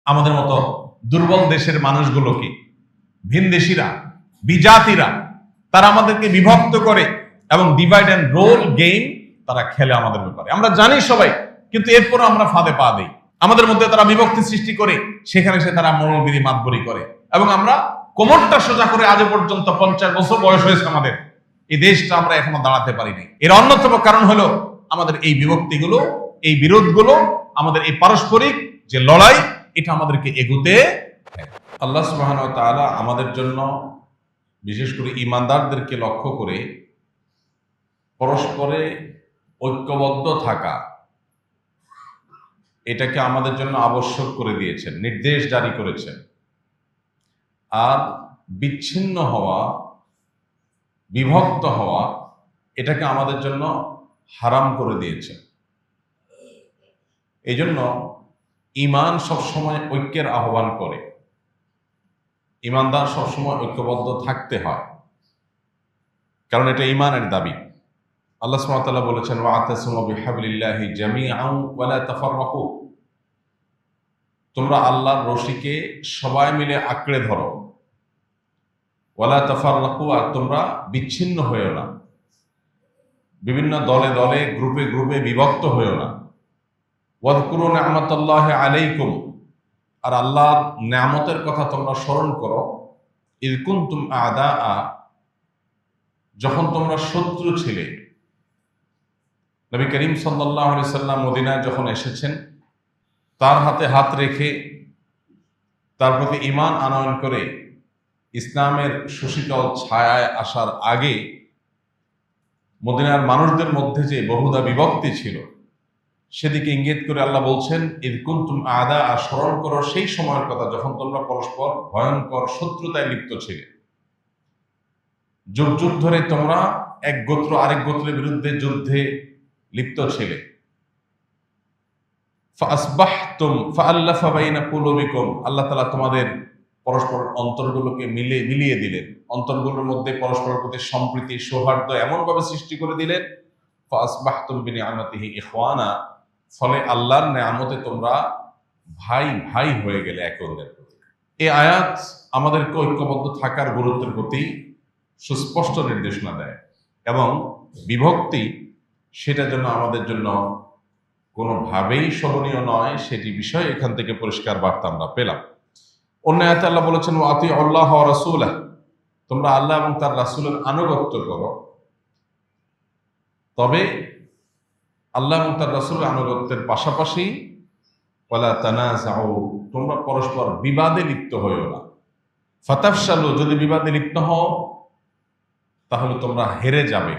আমাদের মতো দুর্বল দেশের মানুষগুলোকে ভিনদেশীরা, বিজাতিরা তারা আমাদেরকে বিভক্ত করে এবং ডিভাইড অ্যান্ড রোল গেম তারা খেলে আমাদের ব্যাপারে। আমরা জানি সবাই, কিন্তু এরপরও আমরা ফাঁদে পা দিই। আমাদের মধ্যে তারা বিভক্তি সৃষ্টি করে, সেখানে সে তারা মৌলবিধি মাতবরি করে, এবং আমরা কোমরটা সোজা করে আজও পর্যন্ত 50 বছর বয়স হয়েছে আমাদের, এই দেশটা আমরা এখনো দাঁড়াতে পারিনি। এর অন্যতম কারণ হলো আমাদের এই বিভক্তিগুলো, এই বিরোধগুলো, আমাদের এই পারস্পরিক যে লড়াই, এটা আমাদেরকে এগুতে। আল্লাহ সুবহানাহু ওয়া তাআলা আমাদের জন্য, বিশেষ করে ঈমানদারদেরকে লক্ষ্য করে, পরস্পরে ঐক্যবদ্ধ থাকা এটাকে আমাদের জন্য আবশ্যক করে দিয়েছেন, নির্দেশ জারি করেছেন। আর বিচ্ছিন্ন হওয়া, বিভক্ত হওয়া এটাকে আমাদের জন্য হারাম করে দিয়েছেন। এই জন্য ঈমান সবসময় ঐক্যের আহ্বান করে। ঈমানদার সবসময় ঐক্যবদ্ধ থাকতে হয়, কারণ এটা ঈমানের দাবি। আল্লাহ সুবহানাহু ওয়া তাআলা বলেছেন, ওয়া'তাসিমু বিহাবলিল্লাহি জামিআন ওয়া লা তাফাররাকু, তোমরা আল্লাহর রশিকে সবাই মিলে আঁকড়ে ধরো, ওয়া লা তাফাররাকু, আর তোমরা বিচ্ছিন্ন হয়েও না, বিভিন্ন দলে দলে, গ্রুপে গ্রুপে বিভক্ত হয়েও না। ওয়াযকুরু নি'মাতাল্লাহি আলাইকুম, আর আল্লাহর নিয়ামতের কথা তোমরা স্মরণ করো। ইয কুনতুম আ'দাআ, যখন তোমরা শত্রু ছিলে। নবী করিম সাল্লাল্লাহু আলাইহি সাল্লাম মদিনায় যখন এসেছেন, তার হাতে হাত রেখে তার প্রতি ঈমান আনয়ন করে ইসলামের সুশীতল ছায়ায় আসার আগে মদিনার মানুষদের মধ্যে যে বহুদা বিভক্তি ছিল, সেদিকে ইঙ্গিত করে আল্লাহ বলছেন, ইয কুনতুম আ'দাআ, স্মরণ করো সেই সময়ের কথা যখন তোমরা পরস্পর ভয়ঙ্কর শত্রুতায় লিপ্ত ছিলে। যুগ যুগ ধরে তোমরা এক গোত্র আরেক গোত্রের বিরুদ্ধে যুদ্ধে লিপ্ত ছিলে। ফাসবাহতুম ফাআল্লাফা বাইনা কুলুবিকুম, আল্লাহ তাআলা তোমাদের পরস্পর অন্তরগুলোকে মিলিয়ে দিলেন, অন্তরগুলোর মধ্যে পরস্পরের প্রতি সম্প্রীতি, সৌহার্দ্য এমনভাবে সৃষ্টি করে দিলেন। ফাসবাহতুম বিনিআমাতিহি ইখওয়ানা, ফলে আল্লাহর নেয়ামতে তোমরা ভাই ভাই হয়ে গেলে একে অন্যের প্রতি। এই আয়াত আমাদেরকে ঐক্যবদ্ধ থাকার গুরুত্বের প্রতি সুস্পষ্ট নির্দেশনা দেয়, এবং বিভক্তি সেটা যেন আমাদের জন্য কোনোভাবেই শোভনীয় নয়, সেটি বিষয় এখান থেকে পরিষ্কার বার্তা আমরা পেলাম। অন্য আয়াতে আল্লাহ বলেছেন, ওয়াতিউ আল্লাহ ওয়া রাসূলাহ, তোমরা আল্লাহ এবং তার রাসূলের আনুগত্য করো। তবে আল্লাহ এবং তার রাসূলের আনুগত্যের পাশাপাশি ওয়ালা তানাযাউ, তোমরা পরস্পর বিবাদে লিপ্ত হইও না। ফাতাফশালু, যদি বিবাদে লিপ্ত হও তাহলে তোমরা হেরে যাবে,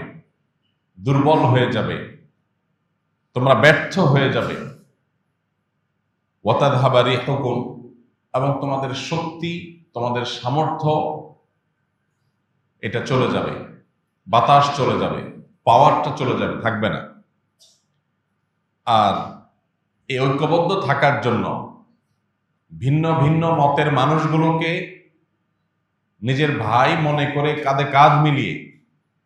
দুর্বল হয়ে যাবে, তোমরা ব্যর্থ হয়ে যাবে। ওয়াতাযহাবা রিহুকুম, এবং তোমাদের শক্তি, তোমাদের সামর্থ্য এটা চলে যাবে, বাতাস চলে যাবে, পাওয়ারটা চলে যাবে, থাকবে না। আর এই ঐক্যবদ্ধ থাকার জন্য ভিন্ন ভিন্ন মতের মানুষগুলোকে নিজের ভাই মনে করে কাঁধে কাঁধ মিলিয়ে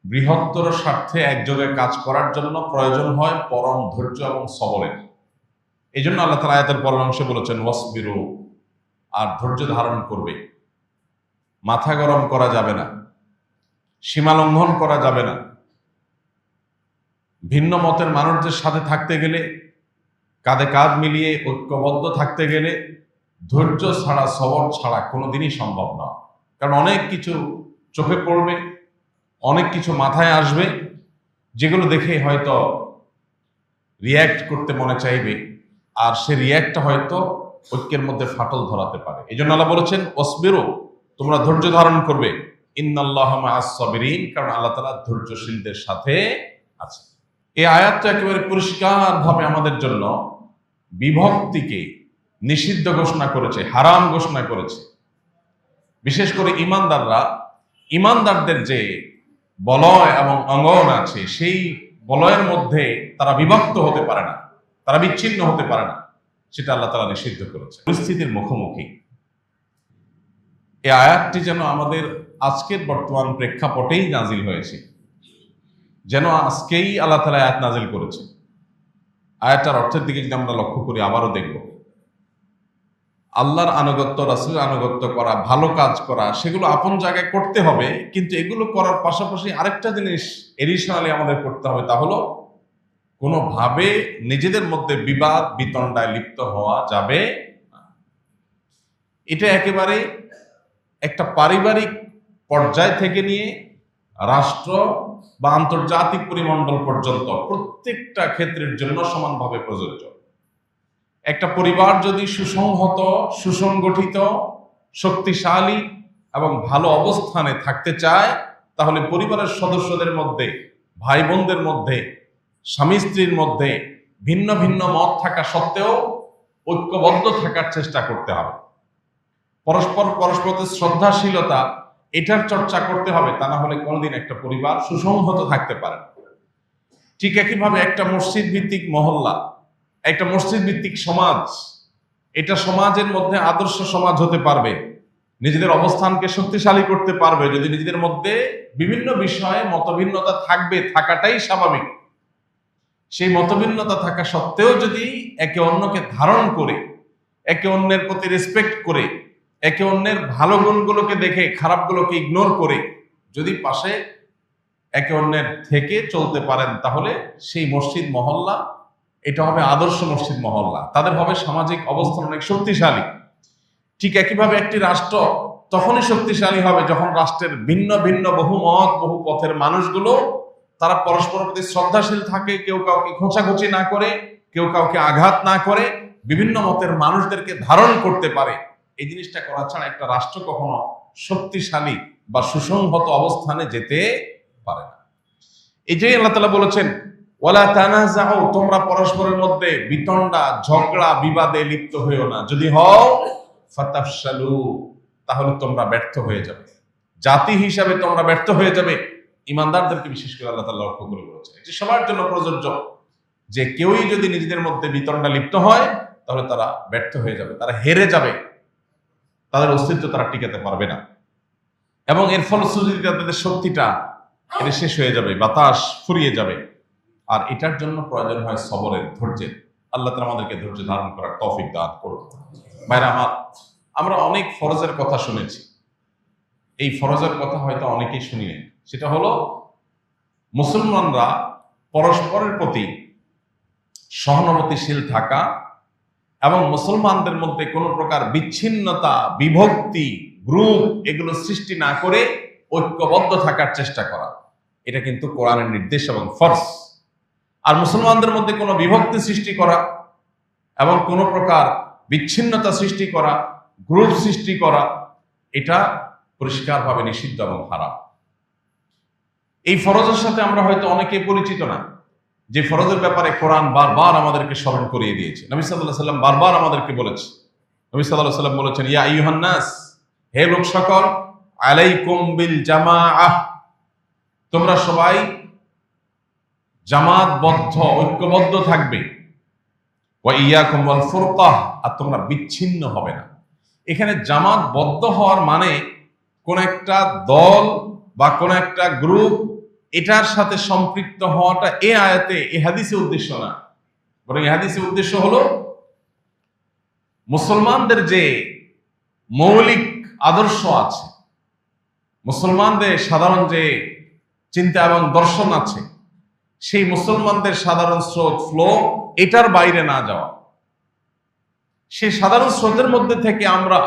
বৃহত্তর স্বার্থে একযোগে কাজ করার জন্য প্রয়োজন হয় পরম ধৈর্য এবং সবরের। এই জন্য আল্লাহ তাআলা আয়াতের পরের অংশে বলেছেন, ওয়াসবিরু, আর ধৈর্য ধারণ করবে, মাথা গরম করা যাবে না, সীমা লঙ্ঘন করা যাবে না। ভিন্ন মতের মানুষদের সাথে থাকতে গেলে, কাঁধে কাঁধ মিলিয়ে ঐক্যবদ্ধ থাকতে গেলে ধৈর্য ছাড়া, সবর ছাড়া কোনোদিনই সম্ভব না। কারণ অনেক কিছু চোখে পড়বে, অনেক কিছু মাথায় আসবে, যেগুলো দেখে হয়তো রিয়্যাক্ট করতে মনে চাইবে, আর সে রিয়্যাক্টটা হয়তো ঐক্যের মধ্যে ফাটল ধরাতে পারে। এই জন্য আল্লাহ বলেছেন, ওয়াসবিরু, তোমরা ধৈর্য ধারণ করবে, ইন্নাল্লাহা মাআস সাবিরিন, কারণ আল্লাহ তাআলা ধৈর্যশীলদের সাথে আছে। এই আয়াতটা একেবারে পরিষ্কারভাবে আমাদের জন্য বিভক্তিকে নিষিদ্ধ ঘোষণা করেছে, হারাম ঘোষণা করেছে। বিশেষ করে ইমানদারদের যে বলয় এবং অঙ্গন আছে, সেই বলয়ের মধ্যে তারা বিভক্ত হতে পারে না, তারা বিচ্ছিন্ন হতে পারে না, সেটা আল্লাহ তাআলা নিষিদ্ধ করেছে। পরিস্থিতির মুখোমুখি এই আয়াতটি যেন আমাদের আজকের বর্তমান প্রেক্ষাপটেই নাজিল হয়েছে, যেন আজকেই আল্লাহ তাআলা আয়াত নাজিল করেছে। আয়াতটার অর্থের দিকে যদি আমরা লক্ষ্য করি, আবারও দেখব, আল্লাহর আনুগত্য, রাসূলের আনুগত্য করা, ভালো কাজ করা, সেগুলো আপন জায়গায় করতে হবে, কিন্তু এগুলো করার পাশাপাশি আরেকটা জিনিস এডিশনালি আমাদের করতে হবে, তা হলো কোনোভাবে নিজেদের মধ্যে বিবাদ বিতণ্ডায় লিপ্ত হওয়া যাবে না। এটা একেবারে একটা পারিবারিক পর্যায় থেকে নিয়ে রাষ্ট্র বা আন্তর্জাতিক পরিমণ্ডল পর্যন্ত প্রত্যেকটা ক্ষেত্রের জন্য সমানভাবে প্রযোজ্য। একটা পরিবার যদি সুসংহত, সুসংগঠিত, শক্তিশালী এবং ভালো অবস্থানে থাকতে চায়, তাহলে পরিবারের সদস্যদের মধ্যে, ভাই বোনদের মধ্যে, স্বামী স্ত্রীর মধ্যে ভিন্ন ভিন্ন মত থাকা সত্ত্বেও ঐক্যবদ্ধ থাকার চেষ্টা করতে হবে। পরস্পরের শ্রদ্ধাশীলতা, এটার চর্চা করতে হবে, তা না হলে কোনোদিন একটা পরিবার সুসংহত থাকতে পারে না। ঠিক একইভাবে একটা মসজিদ ভিত্তিক মহল্লা, একটা মসজিদ ভিত্তিক সমাজ, এটা সমাজের মধ্যে আদর্শ সমাজ হতে পারবে, নিজেদের অবস্থানকে শক্তিশালী করতে পারবে যদি নিজেদের মধ্যে বিভিন্ন বিষয়ে মতভিন্নতা থাকবে, থাকাটাই স্বাভাবিক। সেই মতভিন্নতা থাকা সত্ত্বেও যদি একে অন্যকে ধারণ করে, একে অন্যের প্রতি রেসপেক্ট করে, একে অন্যের ভালো গুণগুলোকে দেখে খারাপগুলোকে ইগনোর করে যদি পাশে একে অন্যের থেকে চলতে পারেন, তাহলে সেই মসজিদ মহল্লা এটা হবে আদর্শ মসজিদ মহল্লা, তাদের হবে সামাজিক অবস্থান অনেক শক্তিশালী। ঠিক একইভাবে একটি রাষ্ট্র তখনই শক্তিশালী হবে যখন রাষ্ট্রের ভিন্ন ভিন্ন বহু মত, বহু পথের মানুষগুলো তারা পরস্পরের প্রতি শ্রদ্ধাশীল থাকে, কেউ কাউকে খোঁচাখুচি না করে, কেউ কাউকে আঘাত না করে, বিভিন্ন মতের মানুষদেরকে ধারণ করতে পারে। এই জিনিসটা করা ছাড়া একটা রাষ্ট্র কখনো শক্তিশালী বা সুসংহত অবস্থানে যেতে পারে না। এই যে আল্লাহ তাআলা বলেছেন, ওয়ালা তানাযাউ, তোমরা পরস্পরের মধ্যে বিতণ্ডা, ঝগড়া, বিবাদে লিপ্ত হইও না। যদি হও ফাতাফশালু, তাহলে তোমরা ব্যর্থ হয়ে যাবে, জাতি হিসাবে তোমরা ব্যর্থ হয়ে যাবে। ইমানদারদেরকে বিশেষ করে আল্লাহ তাআলা লক্ষ্য করে বলেছেন, এটি সবার জন্য প্রযোজ্য, যে কেউই যদি নিজেদের মধ্যে বিতণ্ডা লিপ্ত হয় তাহলে তারা ব্যর্থ হয়ে যাবে, তারা হেরে যাবে, তাদের অস্তিত্ব তারা টিকাতে পারবে না, এবং এর ফলশ্রুতিতে তাদের শক্তিটা এটা শেষ হয়ে যাবে, বাতাস ফুরিয়ে যাবে। আর এটার জন্য প্রয়োজন হয় সবরের, ধৈর্যের। আল্লাহ তাআলা আমাদেরকে ধৈর্য ধারণ করার তৌফিক দান করুন। ভাইরা আমার, আমরা অনেক ফরজের কথা শুনেছি, এই ফরজের কথা হয়তো অনেকেই শুনিনি। সেটা হলো মুসলমানরা পরস্পরের প্রতি সহানুভূতিশীল থাকা এবং মুসলমানদের মধ্যে কোনো প্রকার বিচ্ছিন্নতা, বিভক্তি, গ্রুপ এগুলো সৃষ্টি না করে ঐক্যবদ্ধ থাকার চেষ্টা করা, এটা কিন্তু কোরআনের নির্দেশ এবং ফরজ। আর মুসলমানদের মধ্যে কোনো বিভক্তি সৃষ্টি করা এবং কোনো প্রকার বিচ্ছিন্নতা সৃষ্টি করা, গ্রুপ সৃষ্টি করা, এটা পরিষ্কারভাবে নিষিদ্ধ এবং হারাম। এই ফরজের সাথে আমরা হয়তো অনেকে পরিচিত না, যে ফরজের ব্যাপারে কোরআন বারবার আমাদেরকে স্মরণ করিয়ে দিয়েছে। নবী সাল্লাল্লাহু আলাইহি ওয়াসাল্লাম বারবার আমাদেরকে বলেছে। নবী সাল্লাল্লাহু আলাইহি ওয়াসাল্লাম বলেছেন, ইয়া আইয়ুহান নাস, হে লোক সকল, আলাইকুম বিল জামাআহ, তোমরা সবাই জামাতবদ্ধ, ঐক্যবদ্ধ থাকবে। ওয়া ইয়াকুম ওয়াল ফুরকাহ, আর তোমরা বিচ্ছিন্ন হবে না। এখানে জামাতবদ্ধ হওয়ার মানে কোন একটা দল বা কোন একটা গ্রুপ এটার সাথে সম্পৃক্ত হওয়াটা এই আয়াতে, এই হাদিসে উদ্দেশ্য না, বরং এই হাদিসের উদ্দেশ্য হলো মুসলমানদের যে মৌলিক আদর্শ আছে, মুসলমানদের সাধারণ যে চিন্তা এবং দর্শন আছে, সেই মুসলমানদের সাধারণ স্রোত, ফ্লো, এটার বাইরে না যাওয়া। সেই সাধারণ স্রোতের মধ্যে থেকে আমরা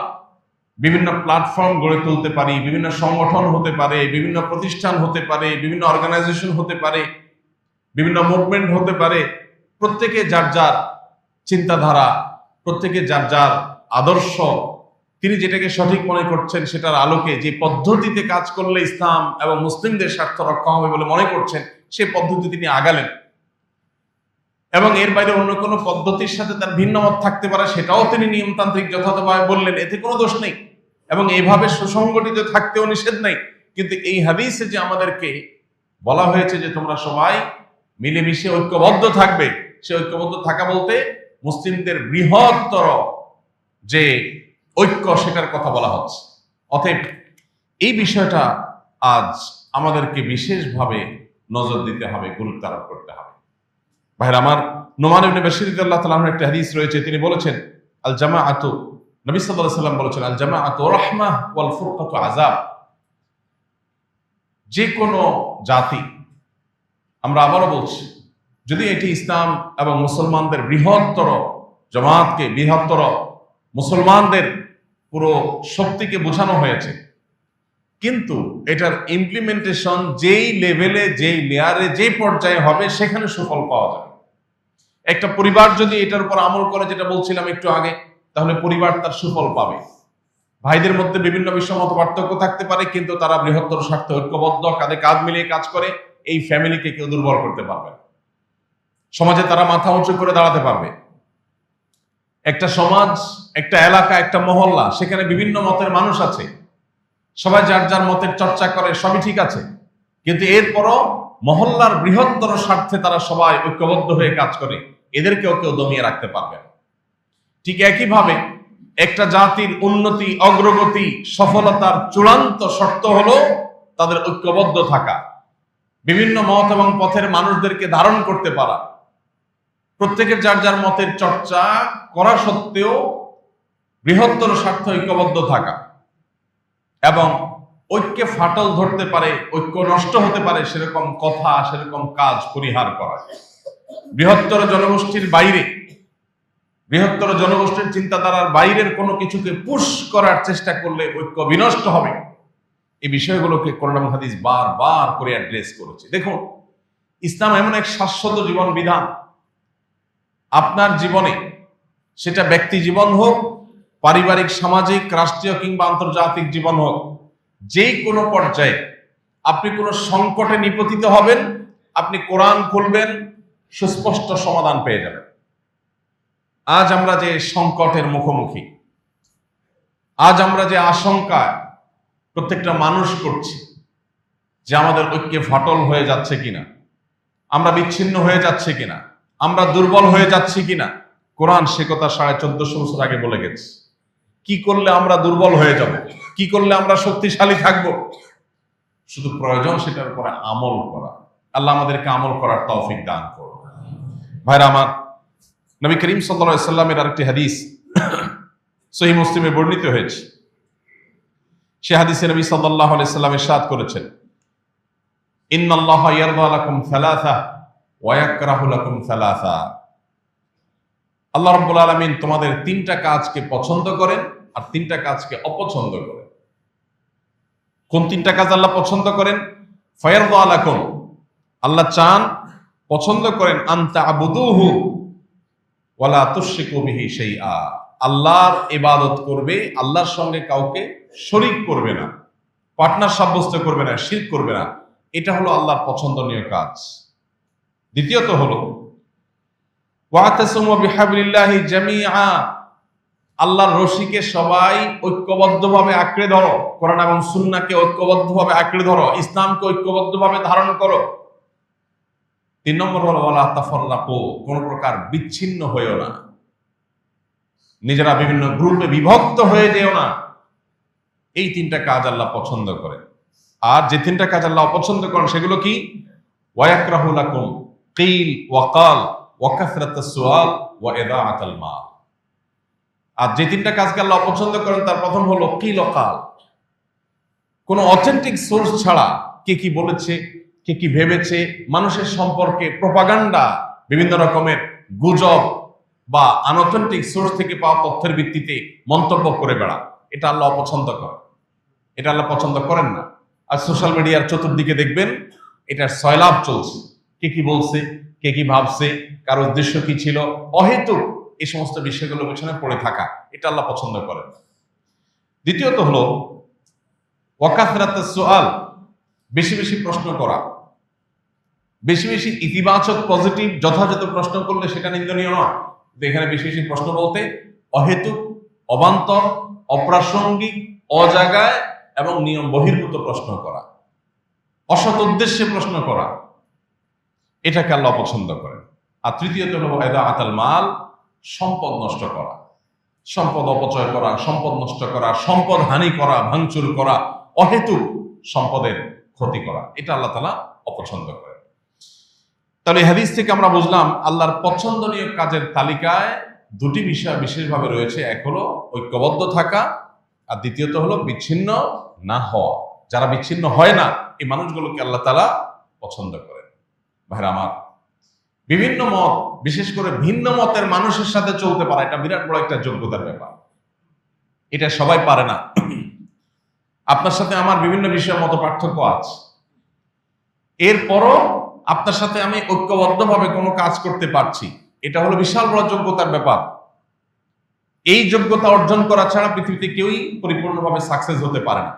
বিভিন্ন প্ল্যাটফর্ম গড়ে তুলতে পারি, বিভিন্ন সংগঠন হতে পারে, বিভিন্ন প্রতিষ্ঠান হতে পারে, বিভিন্ন অর্গানাইজেশন হতে পারে, বিভিন্ন মুভমেন্ট হতে পারে। প্রত্যেকে যার যার চিন্তাধারা, প্রত্যেকে যার যার আদর্শ, তিনি যেটাকে সঠিক মনে করছেন সেটার আলোকে যে পদ্ধতিতে কাজ করলে ইসলাম এবং মুসলিমদের স্বার্থ রক্ষা হবে বলে মনে করছেন, সেই পদ্ধতি তিনি আগালেন। এবং এর বাইরে অন্য কোনো পদ্ধতির সাথে তার ভিন্ন মত থাকতে পারে, সেটাও তিনি নিয়মতান্ত্রিক যথাযথভাবে বললেন, এতে কোনো দোষ নেই, এবং এইভাবে সুসংগঠিত থাকতেও নিষেধ নেই। কিন্তু এই হাদিসে যে আমাদেরকে বলা হয়েছে যে তোমরা সবাই মিলেমিশে ঐক্যবদ্ধ থাকবে, সে ঐক্যবদ্ধ থাকা বলতে মুসলিমদের বৃহত্তর যে ঐক্য, সেটার কথা বলা হচ্ছে। অতএব এই বিষয়টা আজ আমাদেরকে বিশেষভাবে নজর দিতে হবে, গুরুত্ব আরোপ করতে হবে। ভাইরা আমার, নোমান ইবনে বাশির রাদিয়াল্লাহু তাআলা আনহু একটা হাদিস রয়েছে, তিনি বলেছেন, আল জামাআতু, নবী সাল্লাল্লাহু আলাইহি ওয়াসাল্লাম বলেছেন, আল জামাআতু রাহমাহ ওয়াল ফুরকাতু আযাব। যে কোনো জাতি, আমরা আবারও বলছি, যদি এটি ইসলাম এবং মুসলমানদের বৃহত্তর জামাতকে, বৃহত্তর মুসলমানদের পুরো শক্তিকে বোঝানো হয়েছে, কিন্তু এটার ইমপ্লিমেন্টেশন যেই লেভেলে, যেই লেয়ারে, যেই পর্যায়ে হবে সেখানে সুফল পাওয়া যাবে। একটা পরিবার যদি এটার উপর আমল করে, যেটা বলছিলাম একটু আগে, তাহলে পরিবার তার সুফল পাবে। ভাইদের মধ্যে বিভিন্ন বিষয় মত পার্থক্য থাকতে পারে, কিন্তু তারা বৃহত্তর স্বার্থে ঐক্যবদ্ধ, কাঁধে কাঁধ মিলিয়ে কাজ করে, এই ফ্যামিলিকে কেউ দুর্বল করতে পারবে না। সমাজে তারা মাথা উঁচু করে দাঁড়াতে পারবে। একটা সমাজ, একটা এলাকা, একটা মহল্লা, সেখানে বিভিন্ন মতের মানুষ আছে, সবাই যার যার মতের চর্চা করে, সবই ঠিক আছে, কিন্তু এরপরও মহল্লার বৃহত্তর স্বার্থে তারা সবাই ঐক্যবদ্ধ হয়ে কাজ করে, এদেরকেও কেউ দমিয়ে রাখতে পারবে না। ঠিক একইভাবে একটা জাতির উন্নতি, অগ্রগতি, সফলতার চূড়ান্ত শর্ত হলো তাদের ঐক্যবদ্ধ থাকা, বিভিন্ন মত এবং পথের মানুষদেরকে ধারণ করতে পারা, প্রত্যেকের যার যার মতের চর্চা করা সত্ত্বেও বৃহত্তর স্বার্থ ঐক্যবদ্ধ থাকা, এবং ঐক্যে ফাটল ধরতে পারে, ঐক্য নষ্ট হতে পারে সেরকম কথা, সেরকম কাজ পরিহার করা। বৃহত্তর জনগোষ্ঠীর বাইরে, বৃহত্তর জনগোষ্ঠীর চিন্তাধারার বাইরের কোনো কিছুকে পুশ করার চেষ্টা করলে ঐক্য বিনষ্ট হবে। এই বিষয়গুলোকে কোরআন এবং হাদিস বারবার করে অ্যাড্রেস করেছে। দেখুন, ইসলাম এমন এক শাশ্বত জীবন বিধান, আপনার জীবনে, সেটা ব্যক্তি জীবন হোক, পারিবারিক, সামাজিক, রাষ্ট্রীয় কিংবা আন্তর্জাতিক জীবন হোক, যে কোনো পর্যায়ে আপনি কোনো সংকটে নিপতিত হবেন, আপনি কোরআন খুলবেন, সুস্পষ্ট সমাধান পেয়ে যাবেন। আজ আমরা যে সংকটের মুখোমুখি, আজ আমরা যে আশঙ্কায় প্রত্যেকটা মানুষ করছি যে আমাদের ঐক্যে ফাটল হয়ে যাচ্ছে কিনা, আমরা বিচ্ছিন্ন হয়ে যাচ্ছে কিনা, আমরা দুর্বল হয়ে যাচ্ছি কিনা, কোরআন সে কথা 1450 বছর আগে বলে গেছে। কি করলে আমরা দুর্বল হয়ে যাব, কি করলে আমরা শক্তিশালী থাকব, শুধু প্রয়োজন সেটার উপরে আমল করা। আল্লাহ আমাদেরকে আমল করার তৌফিক দান করুন। ভাইরা আমার, নবী করিম সাল্লাল্লাহু আলাইহি সাল্লামের আরেকটি হাদিস সহিহ মুসলিমে বর্ণিত হয়েছে। সে হাদিসে নবী সাল্লাল্লাহু আলাইহি সাল্লাম ইরশাদ করেছেন, ইন্নাল্লাহা ইয়ারদা লাকুম সালাসা ওয়া ইয়াকরাহু লাকুম সালাসা। আল্লাহ রাব্বুল আলামিন তোমাদের তিনটা কাজকে পছন্দ করেন আর তিনটা কাজকে অপছন্দ করেন। কোন তিনটা কাজ আল্লাহ পছন্দ করেন? ফায়ারদা লাকুম, আল্লাহ চান, পছন্দ করেন, আন তা'বুদুহু ওয়া লা তুশরিকু বিহি শাইআ, আল্লাহর ইবাদত করবে, আল্লাহর সঙ্গে কাউকে শরীক করবে না, পার্টনার সাব্যস্ত করবে না, শিরক করবে না। এটা হলো আল্লাহর পছন্দনীয় কাজ। দ্বিতীয়ত হলো ওয়াতাসিমু বিহাবলিল্লাহি জামিআ, আল্লাহর রশিকে সবাই ঐক্যবদ্ধভাবে আঁকড়ে ধরো, কোরআন এবং সুন্নাহকে ঐক্যবদ্ধভাবে আঁকড়ে ধরো, ইসলামকে ঐক্যবদ্ধভাবে ধারণ করো। 3 নম্বর হলো ওয়ালা তাফাররাকু, কোন প্রকার বিচ্ছিন্ন হয়েও না, নিজেরা বিভিন্ন গ্রুপে বিভক্ত হয়ে যেও না। এই তিনটা কাজ আল্লাহ পছন্দ করেন। আর যে তিনটা কাজ আল্লাহ অপছন্দ করেন সেগুলো কি? ওয়ায়াকরাহু লাকুম কিল ওয়া কাল ওয়া কাসরাতাস সুআল ওয়া ইদাআতাল মাল। আর যে তিনটা কাজকে আল্লাহ অপছন্দ করেন তার প্রথম হলো কিল ওয়া কাল, কোন অথেন্টিক সোর্স ছাড়া কে কি বলেছে, কে কি ভেবেছে, মানুষের সম্পর্কে প্রপাগান্ডা, বিভিন্ন রকমের গুজব বা আনঅথেন্টিক সোর্স থেকে পাওয়া তথ্যের ভিত্তিতে মন্তব্য করে বেড়া, এটা আল্লাহ অপছন্দ করেন, এটা আল্লাহ পছন্দ করেন না। আর সোশ্যাল মিডিয়ার চতুর্দিকে দেখবেন এটার সয়লাভ চলছে, কে কি বলছে, কে কি ভাবছে, কার উদ্দেশ্য কি ছিল, অহেতুক এই সমস্ত বিষয়গুলোর পেছনে পড়ে থাকা, এটা আল্লাহ পছন্দ করেন। দ্বিতীয়ত হলো ওয়াকাসরাতাস সুআল, বেশি বেশি প্রশ্ন করা, বেশি বেশি ইতিবাচক পজিটিভ যথাযথ প্রশ্ন করলে সেটা নিন্দনীয় নয়। এখানে বেশি বেশি প্রশ্ন বলতে অহেতুক, অবান্তর, অপ্রাসঙ্গিক, অজাগায় এবং নিয়ম বহির্ভূত প্রশ্ন করা, অসৎ উদ্দেশ্যে প্রশ্ন করা, এটাকে আল্লাহ পছন্দ করেন। আর তৃতীয়ত হলো ইদাআতাল মাল, সম্পদ নষ্ট করা, সম্পদ অপচয় করা, সম্পদ নষ্ট করা, সম্পদ হানি করা, ভাঙচুর করা, অহেতুক সম্পদের ক্ষতি করা, এটা আল্লাহ তাআলা অপছন্দ করেন। তাহলে হাদিস থেকে আমরা বুঝলাম আল্লাহর পছন্দনীয় কাজের তালিকায় দুটি বিষয় বিশেষভাবে রয়েছে। এক হলো ঐক্যবদ্ধ থাকা, আর দ্বিতীয়ত হলো বিচ্ছিন্ন না হওয়া। যারা বিচ্ছিন্ন হয় না, এই মানুষগুলোকে আল্লাহ তাআলা পছন্দ করেন। ভাইরা আমার, বিভিন্ন মত, বিশেষ করে ভিন্ন মতের মানুষের সাথে চলতে পারা, এটা বিরাট বড় একটা যোগ্যতার ব্যাপার। এটা সবাই পারে না। আপনার সাথে আমার বিভিন্ন বিষয়ে মত পার্থক্য আছে, এরপরও আপনার সাথে আমি ঐক্যবদ্ধভাবে কোনো কাজ করতে পারছি, এটা হলো বিশাল বড় যোগ্যতার ব্যাপার। এই যোগ্যতা অর্জন করা ছাড়া পৃথিবীতে কেউই পরিপূর্ণভাবে সাকসেস হতে পারে না।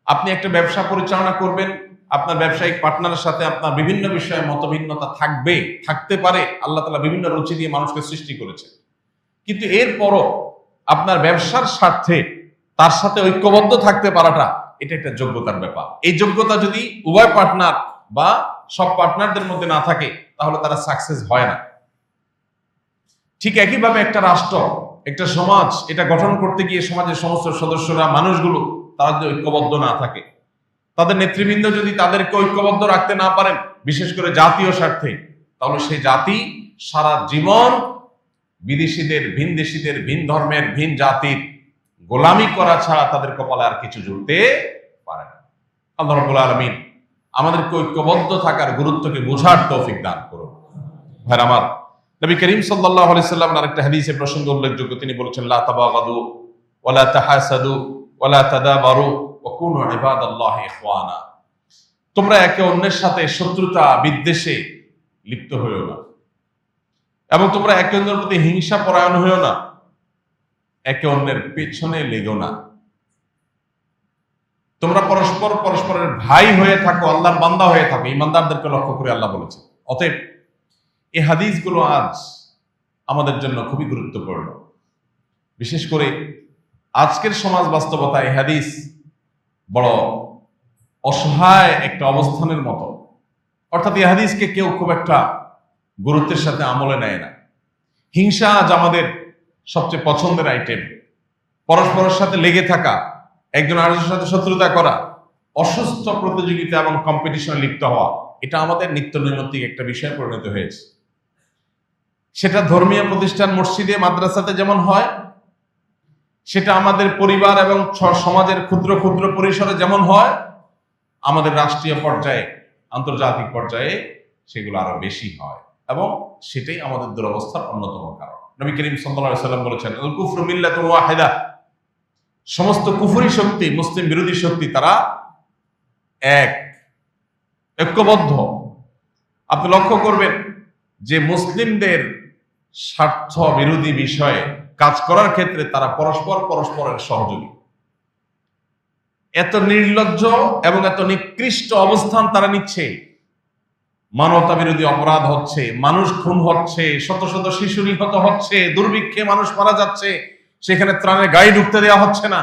আপনি একটা ব্যবসা পরিচালনা করবেন, আপনার ব্যবসায়িক পার্টনারের সাথে আপনার বিভিন্ন বিষয়ে মতভিন্নতা থাকতে পারে। আল্লাহ তাআলা বিভিন্ন রুচি দিয়ে মানুষকে সৃষ্টি করেছে, কিন্তু এরপরও আপনার ব্যবসার স্বার্থে তার সাথে ঐক্যবদ্ধ থাকতে পারাটা, এটা একটা যোগ্যতার ব্যাপার। এই যোগ্যতা যদি উভয় পার্টনার বা সব পার্টনারদের মধ্যে না থাকে, তাহলে তারা সাকসেস হয় না। ঠিক একইভাবে একটা রাষ্ট্র, একটা সমাজ, এটা গঠন করতে গিয়ে সমাজের সমস্ত সদস্যরা, মানুষগুলো, তারা যদি ঐক্যবদ্ধ না থাকে, তাদের নেতৃবৃন্দ যদি তাদেরকে ঐক্যবদ্ধ রাখতে না পারেন, বিশেষ করে জাতীয় স্বার্থে, তাহলে সেই জাতি সারা জীবন বিদেশিদের, ভিন দেশিদের, ভিন ধর্মের, ভিন জাতির গোলামি করা ছাড়া তাদের কপালে আর কিছু জুড়তে পারে না। আল্লাহ রাব্বুল আলামিন আমাদেরকে ঐক্যবদ্ধ থাকার গুরুত্বকে বোঝার তৌফিক দান করুন। ভাইরা আমার, নবী করিম সাল্লাল্লাহু আলাইহি সাল্লাম আরেকটা হাদিসে প্রসঙ্গ উল্লেখযোগ্য, তিনি বলেছেন, লা তাবাগাদু ওয়ালা তাহাসাদু ওয়ালা তাদাবারু ওয়া কুনু ইবাদাল্লাহি ইখওয়ানা। তোমরা একে অন্যের সাথে শত্রুতা বিদ্বেষে লিপ্ত হইও না, এবং তোমরা একে অন্যের প্রতি হিংসা পরায়ণ হইও না, একে অন্যের পেছনে লেগো না। তোমরা পরস্পরের ভাই হয়ে থাকো, আল্লাহর বান্দা হয়ে থাকো, ইমানদারদেরকে লক্ষ্য করে আল্লাহ বলেছে। অতএব এই হাদিসগুলো আজ আমাদের জন্য খুবই গুরুত্বপূর্ণ। বিশেষ করে আজকের সমাজ বাস্তবতা এই হাদিস বড় অসহায় একটা অবস্থানের মতো। অর্থাৎ এই হাদিসকে কেউ খুব একটা গুরুত্বের সাথে আমলে নেয় না। হিংসা আজ আমাদের সবচেয়ে পছন্দের আইটেম। পরস্পরের সাথে লেগে থাকা, একজন আরেকজনের সাথে শত্রুতা করা, অসুস্থ প্রতিযোগিতা এবং কম্পিটিশনে লিপ্ত হওয়া, এটা আমাদের নিত্য নৈমিত্তিক একটা বিষয়ে পরিণত হয়েছে। সেটা ধর্মীয় প্রতিষ্ঠান, মসজিদে, মাদ্রাসাতে যেমন হয়, সেটা আমাদের পরিবার এবং সমাজের ক্ষুদ্র ক্ষুদ্র পরিসরে যেমন হয়, আমাদের রাষ্ট্রীয় পর্যায়ে, আন্তর্জাতিক পর্যায়ে সেগুলো আরো বেশি হয়, এবং সেটাই আমাদের দুরবস্থার অন্যতম কারণ। নবী করিম সাল্লাল্লাহু আলাইহি ওয়াসাল্লাম বলেছেন, আল কুফরু মিল্লাতুন ওয়াহিদা। সমস্ত কুফরি শক্তি, মুসলিম বিরোধী শক্তি, তারা ঐক্যবদ্ধ। আপনি লক্ষ্য করবেন যে মুসলিমদের স্বার্থ বিরোধী বিষয়ে কাজ করার ক্ষেত্রে তারা পরস্পরের সহযোগী। এত নির্লজ্জ এবং এত নিকৃষ্ট অবস্থান তারা নিচ্ছে। মানবতা বিরোধী অপরাধ হচ্ছে, মানুষ খুন হচ্ছে, শত শত শিশু নিহত হচ্ছে, দুর্ভিক্ষে মানুষ মারা যাচ্ছে, সেখানে ত্রাণের গাড়ি ঢুকতে দেওয়া হচ্ছে না,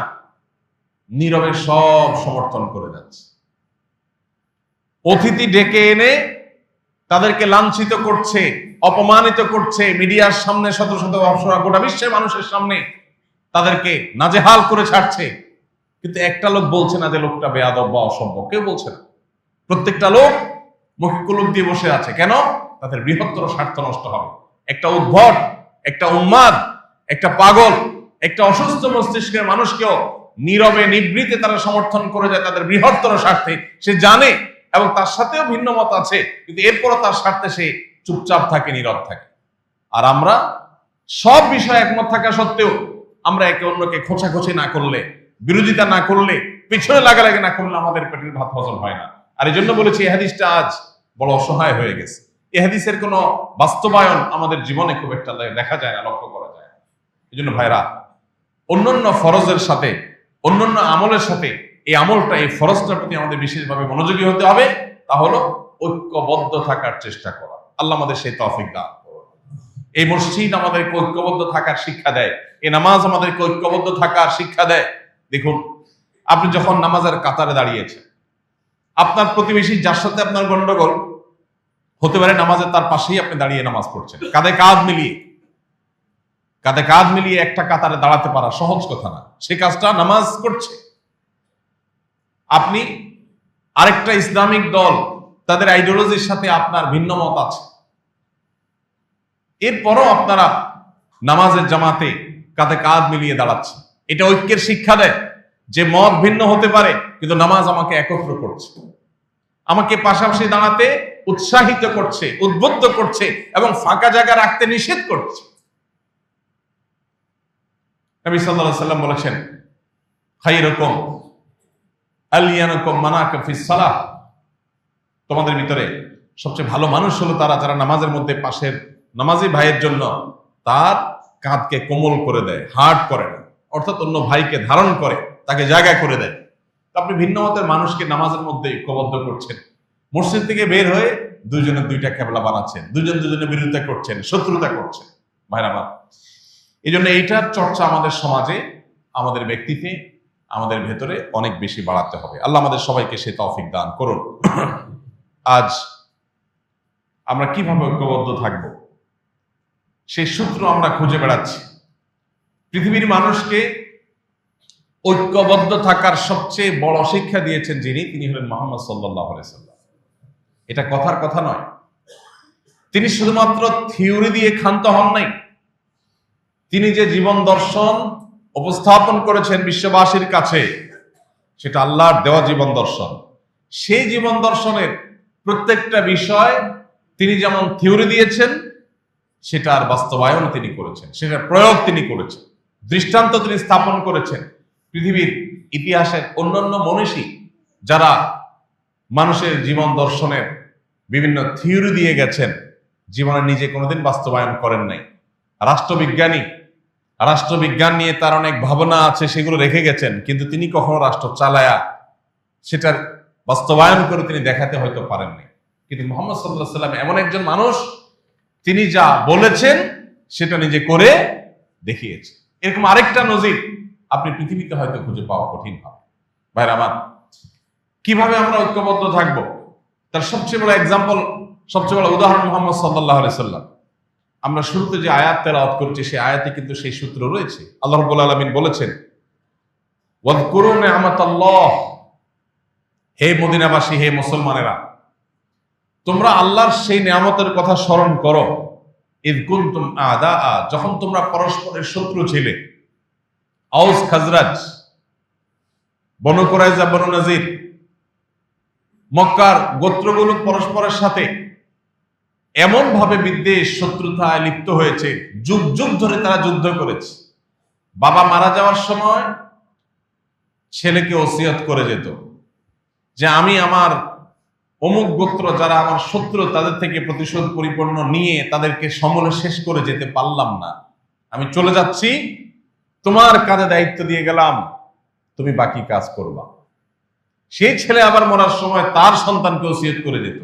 নীরবে সব সমর্থন করে যাচ্ছে। অতিথি ডেকে এনে তাদেরকে লাঞ্ছিত করছে, অপমানিত করছে, মিডিয়ার সামনে শত শত অপসরা, গোটা বিশ্বের মানুষের সামনে তাদেরকে নাজেহাল করে ছাড়ছে। কিন্তু একটা লোক বলছে না যে লোকটা বেয়াদব বা অসভ্য, কেউ বলছে না। প্রত্যেকটা লোক মুখে কুলুপ দিয়ে বসে আছে। কেন? তাদের বৃহত্তর স্বার্থ নষ্ট হবে। একটা উদ্ভট, একটা উন্মাদ, একটা পাগল, একটা অসুস্থ মস্তিষ্কের মানুষকেও নীরবে নিবৃতে তারা সমর্থন করে যায় তাদের বৃহত্তর স্বার্থে। সে জানে এবং তার সাথেও ভিন্ন মত আছে, কিন্তু এরপরও তার স্বার্থে সে চুপচাপ থাকে, নীরব থাকে। আর আমরা সব বিষয়ে একমত থাকা সত্ত্বেও আমরা একে অন্যকে খোঁচাখোঁচি না করলে, বিরোধিতা না করলে, পিছনে লাগালাগি না করলে আমাদের পেটের ভাত হজম হয় না। আর এই জন্য বলেছি, এই হাদিসটা আজ বড় অসহায় হয়ে গেছে। এই হাদিসের কোনো বাস্তবায়ন আমাদের জীবনে খুব একটা দেখা যায় না, লক্ষ্য করা যায় না। এই জন্য ভাইরা, অন্যান্য ফরজের সাথে, অন্যান্য আমলের সাথে এই আমলটা, এই ফরজটার প্রতি আমাদের বিশেষভাবে মনোযোগী হতে হবে। তা হলো ঐক্যবদ্ধ থাকার চেষ্টা করা। আল্লাহ আমাদের সেই তৌফিক দান করুন। এই মসজিদ আমাদেরকে ঐক্যবদ্ধ থাকার শিক্ষা দেয়, এই নামাজ আমাদেরকে ঐক্যবদ্ধ থাকার শিক্ষা দেয়। দেখুন, আপনি যখন নামাজের কাতারে দাঁড়িয়েছেন, আপনার প্রতিবেশী যার সাথে আপনার গন্ডগোল হতে পারে, নামাজের তার পাশেই আপনি দাঁড়িয়ে নামাজ পড়ছেন, কাঁধে কাঁধ মিলিয়ে একটা কাতারে দাঁড়াতে পারা সহজ কথা না। সে কাজটা নামাজ করছে। আপনি আরেকটা ইসলামিক দল, তাদের আইডিওলজির সাথে আপনার ভিন্ন মত আছে, এরপরও আপনারা নামাজের জামাতে কাঁধে কাঁধ মিলিয়ে দাঁড়াচ্ছি। এটা ঐক্যের শিক্ষা দেয় যে মত ভিন্ন হতে পারে, কিন্তু নামাজ আমাকে একত্র করছে, আমাকে পাশাপাশি দাঁড়াতে উৎসাহিত করছে, উদ্বুদ্ধ করছে এবং ফাঁকা জায়গা রাখতে নিষেধ করছে। নবী সাল্লাল্লাহু আলাইহি সাল্লাম বলেছেন, খায়রুকুম আলিয়ানুকুম মানাকা ফিস সালাহ, তোমাদের ভিতরে সবচেয়ে ভালো মানুষ হলো তারা যারা নামাজের মধ্যে পাশের নামাজি ভাইয়ের জন্য তার কাঁধকে কোমল করে দেয়, হার্ড করে না, অর্থাৎ অন্য ভাইকে ধারণ করে, তাকে জায়গা করে দেয়। আপনি ভিন্ন মতের মানুষকে নামাজের মধ্যে ঐক্যবদ্ধ করছেন, মসজিদ থেকে বের হয়ে দুইজনের দুইটা কেবলা বানাচ্ছেন, দুজন দুজনের বিরোধিতা করছেন, শত্রুতা করছেন। ভাইরা আমার, এই জন্য এইটার চর্চা আমাদের সমাজে, আমাদের ব্যক্তিতে, আমাদের ভেতরে অনেক বেশি বাড়াতে হবে। আল্লাহ আমাদের সবাইকে সে তৌফিক দান করুন। আজ আমরা কিভাবে ঐক্যবদ্ধ থাকব সেই সূত্র আমরা খুঁজে বেড়াচ্ছি। পৃথিবীর মানুষকে ঐক্যবদ্ধ থাকার সবচেয়ে বড় শিক্ষা দিয়েছেন যিনি, তিনি হলেন মুহাম্মদ সাল্লাল্লাহু আলাইহি সাল্লাম। এটা কথার কথা নয়। তিনি শুধুমাত্র থিওরি দিয়ে ক্ষান্ত হন নাই, তিনি যে জীবন দর্শন উপস্থাপন করেছেন বিশ্ববাসীর কাছে, সেটা আল্লাহর দেওয়া জীবন দর্শন। সেই জীবন দর্শনের প্রত্যেকটা বিষয় তিনি যেমন থিওরি দিয়েছেন, সেটার বাস্তবায়ন তিনি করেছেন, সেটার প্রয়োগ তিনি করেছেন, দৃষ্টান্ত তিনি স্থাপন করেছেন। পৃথিবীর ইতিহাসের অন্যান্য মনীষী যারা মানুষের জীবন দর্শনের বিভিন্ন থিওরি দিয়ে গেছেন, জীবনে নিজে কোনোদিন বাস্তবায়ন করেন নাই। রাষ্ট্রবিজ্ঞান নিয়ে তার অনেক ভাবনা আছে, সেগুলো রেখে গেছেন, কিন্তু তিনি কখনো রাষ্ট্র চালায়া সেটার বাস্তবায়ন করে তিনি দেখাতে হয়তো পারেননি। কিন্তু মুহাম্মদ সাল্লাল্লাহু আলাইহি সাল্লাম এমন একজন মানুষ, তিনি যা বলেছেন সেটা নিজে করে দেখিয়েছে। এরকম আরেকটা নজির আপনি পৃথিবীতে হয়তো খুঁজে পাওয়া কঠিন হবে। ভাইরা আমার, কিভাবে আমরা ঐক্যবদ্ধ থাকবো তার সবচেয়ে বড় এক্সাম্পল, সবচেয়ে বড় উদাহরণ মুহাম্মদ সাল্লাল্লাহু আলাইহি সাল্লাম। আমরা শুরুতে যে আয়াত তেলাওয়াত করছি, সেই আয়াতে কিন্তু সেই সূত্র রয়েছে। আল্লাহ রাব্বুল আলামিন বলেছেন, ওয়াযকুরু নি'মাতাল্লাহ, হে মদিনাবাসী, হে মুসলমানেরা, তোমরা আল্লাহর সেই নিয়ামতের কথা স্মরণ করো। ইয কুনতুম আ'দাআ, যখন তোমরা পরস্পরের শত্রু ছিলে। আউস খাজরাজ, বনু কুরাইজা, বনু নাজির, মক্কার গোত্রগুলো পরস্পরের সাথে এমন ভাবে বিদ্বেষ, শত্রুতায় লিপ্ত হয়েছে, যুগ যুগ ধরে তারা যুদ্ধ করেছে। বাবা মারা যাওয়ার সময় ছেলেকে ওসিয়ত করে যেত যে আমি আমার অমুক গোত্র যারা আমার শত্রু, তাদের থেকে প্রতিশোধ পরিপূর্ণ নিয়ে তাদেরকে সমূলে শেষ করে যেতে পারলাম না, আমি চলে যাচ্ছি, তোমার কাঁধে দায়িত্ব দিয়ে গেলাম, তুমি বাকি কাজ করবা। সেই ছেলে আবার মরার সময় তার সন্তানকে ওসিয়ত করে যেত।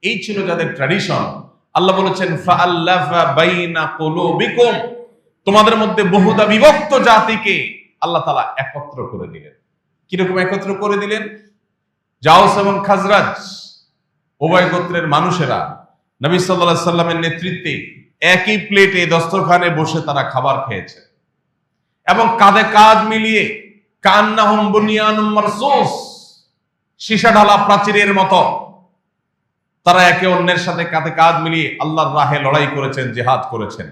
এই ছিল যাদের ট্র্যাডিশন। আল্লাহ বলেছেন, ফাআল্লাফা বাইনা কুলুবিকুম, তোমাদের মধ্যে বহুদা বিভক্ত জাতিকে আল্লাহ তাআলা একত্র করে দিলেন। কিরকম একত্র করে দিলেন? আউস এবং খাজরাজ উভয় গোত্রের মানুষেরা নবী সাল্লাল্লাহু আলাইহি সাল্লামের নেতৃত্বে একই প্লেটে দস্তরখানে বসে তারা খাবার খেয়েছে এবং কাঁধে কাঁধ মিলিয়ে কান্নাহুম বুনিয়ানুম মারসুস, সীসা ঢালা প্রাচীরের মতো তারা একে অন্যের সাথে কাঁধে কাঁধ মিলিয়ে আল্লাহর রাহে লড়াই করেছেন, জিহাদ করেছেন।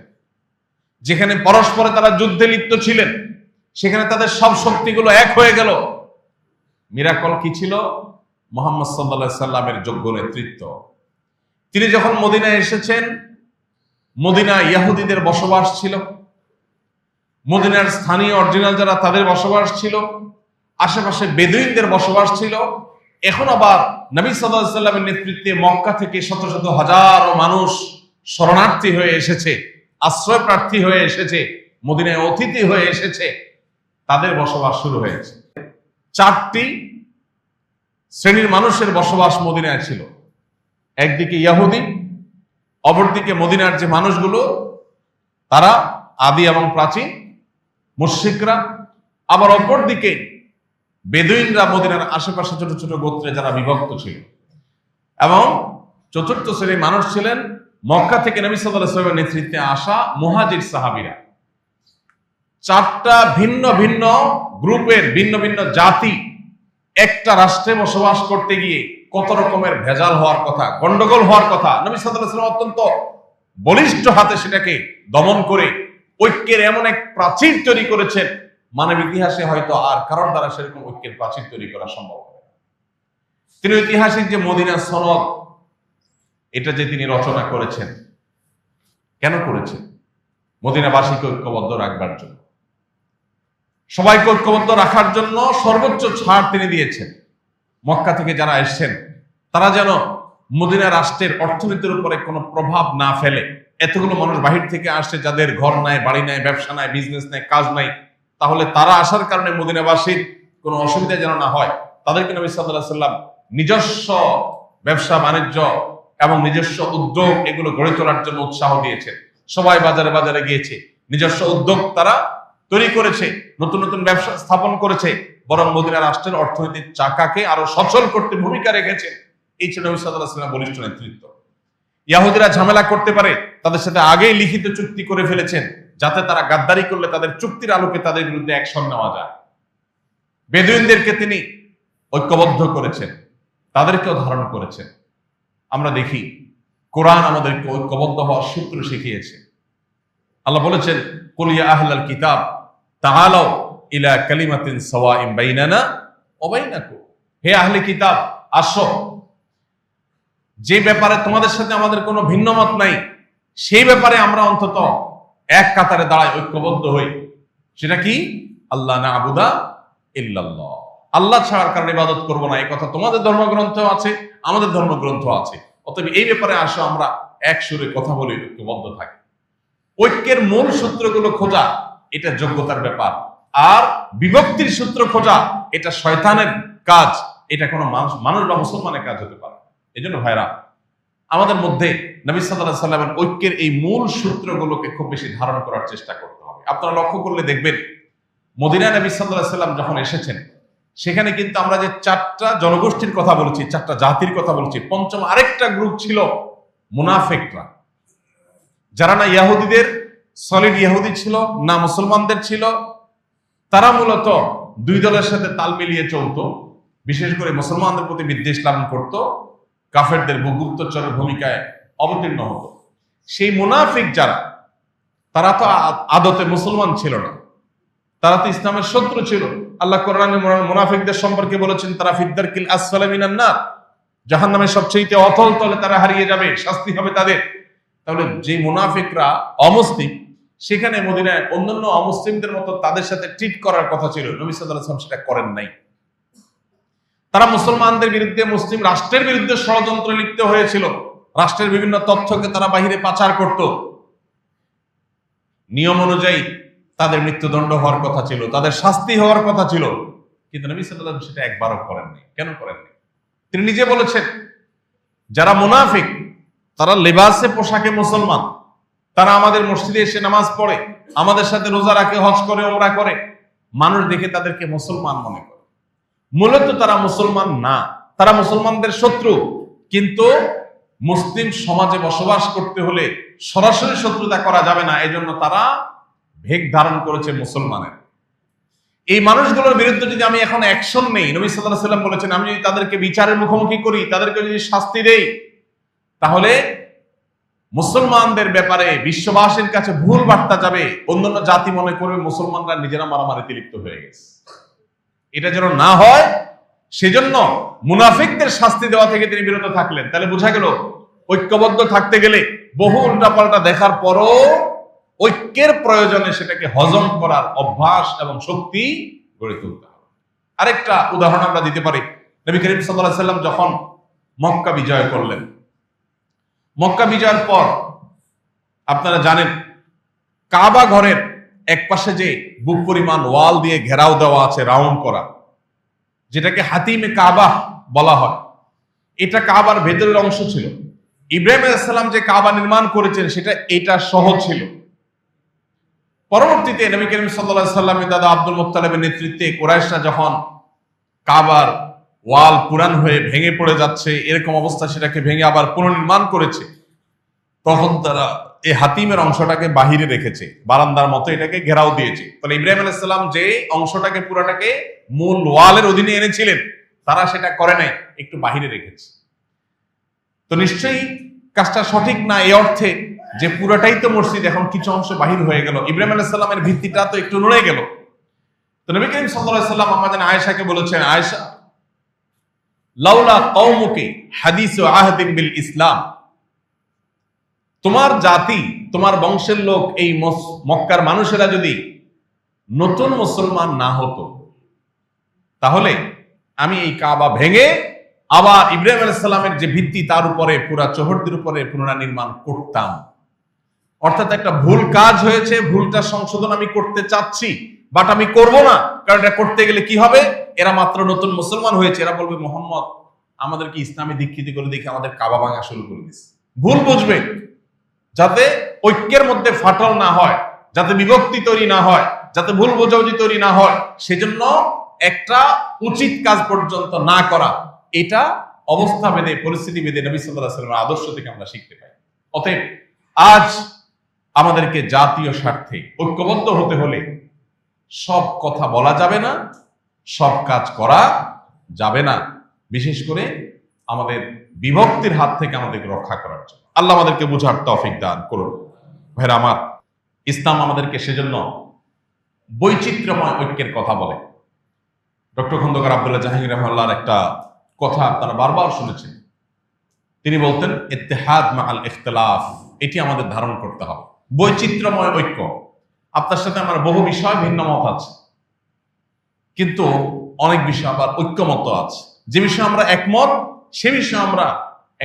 যেখানে পরস্পরে তারা যুদ্ধে লিপ্ত ছিলেন, সেখানে তাদের সব শক্তিগুলো এক হয়ে গেল। মিরাকল কি ছিল? মুহাম্মদ সাল্লাল্লাহু আলাইহি সাল্লামের যোগ্য নেতৃত্ব। তিনি যখন মদিনায় এসেছেন, মদিনায় ইহুদিদের বসবাস ছিল, মদিনার স্থানীয় অরিজিনাল যারা তাদের বসবাস ছিল, আশেপাশে বেদুইনদের বসবাস ছিল। এখন আবার নবী সাল্লাল্লাহু আলাইহি সাল্লামের নেতৃত্বে মক্কা থেকে শত শত হাজারো মানুষ শরণার্থী হয়ে এসেছে, আশ্রয় প্রার্থী হয়ে এসেছে, মদিনায় অতিথি হয়ে এসেছে, তাদের বসবাস শুরু হয়েছে। চারটি শ্রেণীর মানুষের বসবাস মদিনায় ছিল। একদিকে ইহুদি, অপরদিকে মদিনার যে মানুষগুলো তারা আদি এবং প্রাচীন মুশরিকরা, আবার অপরদিকে বেদুইনরা, মদিনার আশেপাশে ছোট ছোট গোত্রে যারা বিভক্ত ছিল। এবং চতুর্থ শ্রেণীর মানুষ ছিলেন মক্কা থেকে নবী সাল্লাল্লাহু আলাইহি ওয়াসাল্লামের নেতৃত্বে আসা মুহাজির সাহাবীরা। চারটা ভিন্ন ভিন্ন গ্রুপের ভিন্ন ভিন্ন জাতি একটা রাষ্ট্রে বসবাস করতে গিয়ে কত রকমের ভেজাল হওয়ার কথা, গন্ডগোল হওয়ার কথা। নবী সাল্লাল্লাহু আলাইহি ওয়াসাল্লাম অত্যন্ত বলিষ্ঠ হাতে সেটাকে দমন করে ঐক্যের এমন এক প্রাচীর তৈরি করেছেন, মানব ইতিহাসে হয়তো আর কারোর দ্বারা সেরকম ঐক্যের প্রাচীর তৈরি করা সম্ভব হবে না। তিনি ঐতিহাসিক যে মদিনা সনদ, এটা যে তিনি রচনা করেছেন, কেন করেছেন? মদিনাবাসীকে ঐক্যবদ্ধ রাখবার জন্য, সবাইকে ঐক্যবদ্ধ রাখার জন্য সর্বোচ্চ ছাড় তিনি দিয়েছেন। মক্কা থেকে যারা এসছেন তারা যেন মদিনা রাষ্ট্রের অর্থনীতির উপরে কোনো প্রভাব না ফেলে। এতগুলো মানুষ বাহির থেকে আসছে, যাদের ঘর নাই, বাড়ি নাই, ব্যবসা নাই, বিজনেস নাই, কাজ নাই, তাহলে তারা আসার কারণে মদিনাবাসীর কোনো অসুবিধা যেন না হয়, তাদেরকে নবী সাল্লাল্লাহু আলাইহি ওয়াসাল্লাম নিজস্ব ব্যবসা বাণিজ্য এবং নিজস্ব উদ্যোগ এগুলো গড়ে তোলার জন্য উৎসাহ দিয়েছেন। সবাই বাজারে বাজারে গিয়েছে, নিজস্ব উদ্যোগ তারা তৈরি করেছে, নতুন নতুন ব্যবসা স্থাপন করেছে, বরং মদিনা রাষ্ট্রের অর্থনৈতিক চাকাকে আরো সচল করতে ভূমিকা রেখেছে। এই ছিল নবী সাল্লাল্লাহু আলাইহি ওয়াসাল্লামের বলিষ্ঠ নেতৃত্ব। ইহুদিরা ঝামেলা করতে পারে, তাদের সাথে আগেই লিখিত চুক্তি করে ফেলেছেন, যাতে তারা গাদ্দারি করলে তাদের চুক্তির আলোকে তাদের বিরুদ্ধে অ্যাকশন নেওয়া যায়। বেদুইনদেরকে তিনি ঐক্যবদ্ধ করেছেন, তাদেরকেও ধারণ করেছেন। আমরা দেখি কোরআন আমাদেরকে ঐক্যবদ্ধ হওয়ার সূত্র শিখিয়েছে। আল্লাহ বলেছেন, কুল ইয়া আহলাল কিতাব তাআলাউ ইলা কালিমাতিন সাওয়াইন বাইনানা ওয়া বাইনাকুম, হে আহলে কিতাব, আসো, যে ব্যাপারে তোমাদের সাথে আমাদের কোনো ভিন্ন মত নাই, সেই ব্যাপারে আমরা অন্তত এক কাতারে দাঁড়াই, ঐক্যবদ্ধ হই। সেটা কি? আল্লাহ না'বুদা ইল্লাল্লাহ, আল্লাহ ছাড়ার কারণে ইবাদত করব না, এই কথা তোমাদের ধর্মগ্রন্থ আছে, আমাদের ধর্মগ্রন্থ আছে। অতএব এই ব্যাপারে আসো আমরা এক সুরে কথা বলি, ঐক্যবদ্ধ থাকি। ঐক্যের মূল সূত্রগুলো খোঁজা এটা যোগ্যতার ব্যাপার, আর বিভক্তির সূত্র খোঁজা এটা শয়তানের কাজ, এটা কোনো মানুষ বা মুসলমানের কাজ হতে পারে। এই জন্য ভাইরা, আমাদের মধ্যে নবী সাল্লাল্লাহু আলাইহি ওয়াসাল্লামের ঐক্যের এই মূল সূত্রগুলোকে খুব বেশি ধারণ করার চেষ্টা করতে হবে। আপনারা লক্ষ্য করলে দেখবেন, মদিনায় নবী সাল্লাল্লাহু আলাইহি ওয়াসাল্লাম যখন এসেছেন, সেখানে কিন্তু আমরা যে 4টা জনগোষ্ঠীর কথা বলেছি, 4টা জাতির কথা বলেছি, পঞ্চম আরেকটা গ্রুপ ছিল মুনাফিকরা, যারা না ইহুদিদের সলিড ইহুদি ছিল, না মুসলমানদের ছিল। তারা মূলত দুই দলের সাথে তাল মিলিয়ে চলতো, বিশেষ করে মুসলমানদের প্রতি বিদ্বেষ লালন করত, কাফেরদের গুপ্তচরের ভূমিকায় অবতীর্ণ হতো। সেই মুনাফিক যারা, তারা তো আদতে মুসলমান ছিল না, তারা তো ইসলামের শত্রু ছিল। আল্লাহ কোরআনে মুনাফিকদের সম্পর্কে বলেছেন, তারা ফিদ্দারকিল আসফালা মিনান নার, জাহান্নামের সবচেয়ে অতল তলে তারা হারিয়ে যাবে, শাস্তি হবে তাদের। তাহলে যে মুনাফিকরা অমুসলিম, সেখানে মদিনায় অন্যান্য অমুসলিমদের মতো তাদের সাথে ট্রিট করার কথা ছিল, নবী সাল্লাল্লাহু আলাইহি ওয়াসাল্লাম সেটা করেন নাই। তারা মুসলমানদের বিরুদ্ধে, মুসলিম রাষ্ট্রের বিরুদ্ধে ষড়যন্ত্র লিপ্ত হয়েছিল। রাষ্ট্রের বিভিন্ন তথ্যকে তারা বাহিরে পাচার করত। নিয়ম অনুযায়ী তাদের মৃত্যুদণ্ড হওয়ার কথা ছিল, তাদের শাস্তি হওয়ার কথা ছিল, কিন্তু নবী সাল্লাল্লাহু আলাইহি ওয়াসাল্লাম সেটা একবারও করেননি। কেন করেননি? তিনি নিজে বলেছেন, যারা মুনাফিক তারা লেবাসে পোশাকে মুসলমান, তারা আমাদের মসজিদে এসে নামাজ পড়ে, আমাদের সাথে রোজা রাখে, হজ করে, ওমরা করে, মানুষ দেখে তাদেরকে মুসলমান মনে করে। মূলত তারা মুসলমান না, তারা মুসলমানদের শত্রু। কিন্তু মুসলিম সমাজে বসবাস করতে হলে সরাসরি শত্রুতা করা যাবে না, এজন্য তারা ভেগ ধারণ করেছে মুসলমানের। এই মানুষগুলোর বিরুদ্ধে যদি আমি এখন অ্যাকশন নেই, নবী সাল্লাল্লাহু আলাইহি ওয়াসাল্লাম বলেছেন, আমি যদি তাদেরকে বিচারের মুখোমুখি করি, তাদেরকে যদি শাস্তি দেই, তাহলে মুসলমানদের ব্যাপারে বিশ্ববাসীর কাছে ভুল বার্তা যাবে, অন্যান্য জাতি মনে করবে মুসলমানরা নিজেরা মারামারিতে লিপ্ত হয়ে গেছে। এটা যেন না হয়, সেজন্য মুনাফিকদের শাস্তি দেওয়া থেকে তিনি বিরত থাকলেন। তাহলে বোঝা গেল, ঐক্যবদ্ধ থাকতে গেলে বহু উল্টাপাল্টা দেখার পরও ঐক্যের প্রয়োজনে সেটাকে হজম করার অভ্যাস এবং শক্তি গড়ে তুলতে হবে। আরেকটা উদাহরণ আমরা দিতে পারি, নবী করিম সাল্লাল্লাহু আলাইহি ওয়াসাল্লাম যখন মক্কা বিজয় করলেন, মক্কা বিজয়ের পর আপনারা জানেন, কাবা ঘরের এক পাশে যে বুক পরিমাণ ওয়াল দিয়ে ঘেরাও দেওয়া আছে, রাউন্ড করা, যেটাকে হাতিমে কাবা বলা হয়, এটা কাবার ভেতরের অংশ ছিল। ইব্রাহিম আলাইহিস সালাম যে কাবা নির্মাণ করেছেন, সেটা এটা সহ ছিল। পরবর্তীতে নবী করিম সাল্লাল্লাহু আলাইহি ওয়াসাল্লামের দাদা আব্দুল মুত্তালিবের নেতৃত্বে কুরাইশরা যখন কাবার ওয়াল পুরান হয়ে ভেঙে পড়ে যাচ্ছে, এরকম অবস্থা, সেটাকে ভেঙে আবার পুনর্নির্মাণ করেছে, তখন তারা এই হাতিমের অংশটাকে বাহিরে রেখেছে, বারান্দার মতো এটাকে ঘেরাও দিয়েছে। তাহলে ইব্রাহিম আলাইহিস সালাম যে অংশটাকে পুরাটাকে মূল ওয়ালের অধীনে এনেছিলেন, তারা সেটা করে নাই, একটু বাহিরে রেখেছে। তো নিশ্চয়ই কাজটা সঠিক না, এই অর্থে যে পুরাটাই তো মসজিদ, এখন কিছু অংশ বাহির হয়ে গেল, ইব্রাহিম আলাইহিস সালামের ভিত্তিটা তো একটু নড়ে গেল। তো নবী করিম সাল্লাল্লাহু আলাইহি সাল্লাম আমাদের আয়েশাকে বলেছেন, আয়েশা, লাউলা কওমুকি হাদিসু আহদিন বিল ইসলাম, তোমার জাতি, তোমার বংশের লোক, এই মক্কার মানুষেরা যদি নতুন মুসলমান না হতো, তাহলে আমি এই কাবা ভেঙে আবার ইব্রাহিম আলাইহিস সালামের যে ভিত্তি তার উপরে পুরা চৌহদ্দির উপরে পুনর্নির্মাণ করতাম। অর্থাৎ একটা ভুল কাজ হয়েছে, ভুলটা সংশোধন আমি করতে চাচ্ছি, বাট আমি করব না, কারণ এটা করতে গেলে কি হবে, এরা মাত্র নতুন মুসলমান হয়েছে, এরা বলবে মোহাম্মদ আমাদেরকে ইসলামে দীক্ষিত করে দেখে আমাদের কাবা ভাঙা শুরু করে দিচ্ছে। ভুল বুঝবে, যাতে ঐক্যের মধ্যে ফাটল না হয়, যাতে বিভক্তি তৈরি না হয়, যাতে ভুল বোঝাবুঝি তৈরি না হয়, সেজন্য একটা উচিত কাজ পর্যন্ত না করা, এটা অবস্থা ভেদে, পরিস্থিতি ভেদে নবী সাল্লাল্লাহু আলাইহি ওয়াসাল্লামের আদর্শ থেকে আমরা শিখতে পাই। অতএব আজ আমাদেরকে জাতীয় স্বার্থে ঐক্যবদ্ধ হতে হলে সব কথা বলা যাবে না, সব কাজ করা যাবে না, বিশেষ করে আমাদের বিভক্তির হাত থেকে আমাদেরকে রক্ষা করার জন্য। আল্লাহ আমাদেরকে বুঝার তৌফিক দান করুন। ভাইরা আমার, ইসলাম আমাদেরকে সেজন্য বৈচিত্র্যময় ঐক্যের কথা বলে। ডক্টর খন্দকার আব্দুল্লাহ জাহাঙ্গীর রাহিমাহুল্লাহর একটা কথা আপনারা বারবার শুনেছেন, তিনি বলতেন ইত্তেহাদ মাআল ইখতিলাফ, এটি আমাদের ধারণ করতে হবে। বৈচিত্র্যময় ঐক্য, আপনার সাথে আমার বহু বিষয় ভিন্ন মত আছে, কিন্তু অনেক বিষয় আবার ঐক্যমত আছে। যে বিষয়ে আমরা একমত, সে বিষয়ে আমরা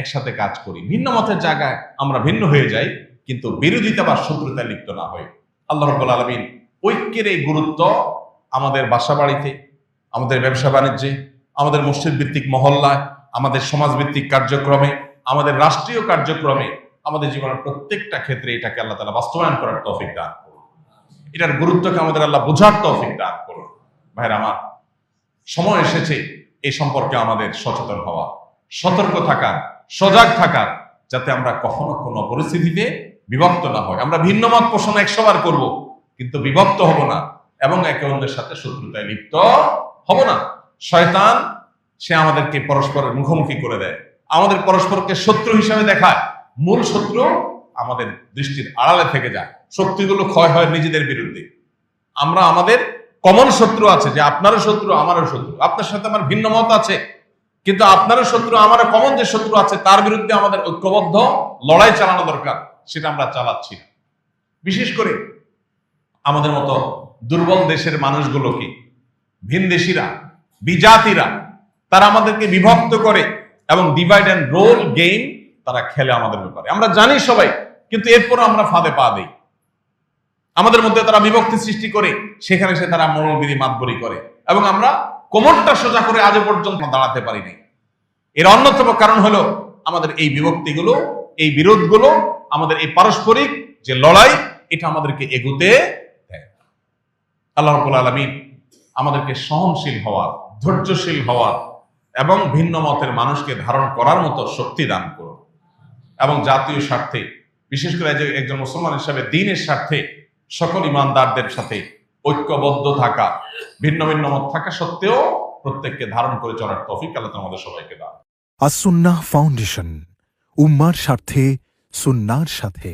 একসাথে কাজ করি। ভিন্ন মতের জায়গায় আমরা ভিন্ন হয়ে যাই, কিন্তু বিরোধিতা বা শত্রুতায় লিপ্ত না হয়ে। আল্লাহ রাব্বুল আলামিন ঐক্যের এই গুরুত্ব আমাদের বাসা বাড়িতে, আমাদের ব্যবসা বাণিজ্যে, আমাদের মসজিদ ভিত্তিক মহল্লায়, আমাদের সমাজ ভিত্তিক কার্যক্রমে, আমাদের রাষ্ট্রীয় কার্যক্রমে, আমাদের জীবনের প্রত্যেকটা ক্ষেত্রে এটাকে আল্লাহ তাআলা বাস্তবায়ন করার তৌফিক দান করুন। এটার গুরুত্বকে আমাদের আল্লাহ বোঝার তৌফিক দান করুন। ভাইরা আমার, সময় এসেছে এই সম্পর্কে আমাদের সচেতন হওয়া, সতর্ক থাকার, সজাগ থাকার, যাতে আমরা কখনো কোনো পরিস্থিতিতে বিভক্ত না হয়। আমরা ভিন্ন মত পোষণ 100 বার করবো, কিন্তু বিভক্ত হব না এবং একে অন্যের সাথে শত্রুতায় লিপ্ত হব না। শয়তান সে আমাদেরকে পরস্পরের মুখোমুখি করে দেয়, আমাদের পরস্পরকে শত্রু হিসাবে দেখায়। মূল শত্রু আমাদের দৃষ্টির আড়ালে থেকে যায়, শক্তিগুলো ক্ষয় হয় নিজেদের বিরুদ্ধে। আমরা আমাদের কমন শত্রু আছে, যে আপনারও শত্রু আমারও শত্রু, আপনার সাথে আমার ভিন্ন মত আছে, কিন্তু আপনারও শত্রু আমারও কমন যে শত্রু আছে, তার বিরুদ্ধে আমাদের ঐক্যবদ্ধ লড়াই চালানো দরকার, সেটা আমরা চালাচ্ছি না। বিশেষ করে আমাদের মতো দুর্বল দেশের মানুষগুলোকে ভিনদেশীরা, বিজাতিরা, তারা আমাদেরকে বিভক্ত করে এবং ডিভাইড অ্যান্ড রোল গেম তারা খেলে আমাদের ব্যাপারে। আমরা জানি সবাই, কিন্তু এরপরও আমরা ফাঁদে পা দেই। আমাদের মধ্যে তারা বিভক্তি সৃষ্টি করে, সেখানে সে তারা মনোবিধি মাতবরি করে, এবং আমরা কোমরটা সোজা করে আজ পর্যন্ত দাঁড়াতে পারিনি। এর অন্যতম কারণ হলো আমাদের এই বিভক্তিগুলো, এই বিরোধগুলো, আমাদের এই পারস্পরিক যে লড়াই, এটা আমাদেরকে এগুতে দেয়। আল্লাহ রাব্বুল আলামিন আমাদেরকে সহনশীল হওয়ার, ধৈর্যশীল হওয়ার এবং ভিন্ন মতের মানুষকে ধারণ করার মতো শক্তি দান করুন। এবং জাতীয় স্বার্থে, বিশেষ করে একজন মুসলমান হিসাবে দ্বীনের স্বার্থে সকল ইমানদারদের সাথে ঐক্যবদ্ধ থাকা, ভিন্ন ভিন্ন মত থাকা সত্ত্বেও প্রত্যেককে ধারণ করে চলার তৌফিক আল্লাহ আমাদের সবাইকে দান। আস-সুন্নাহ ফাউন্ডেশন, উম্মার স্বার্থে সুন্নাহর সাথে।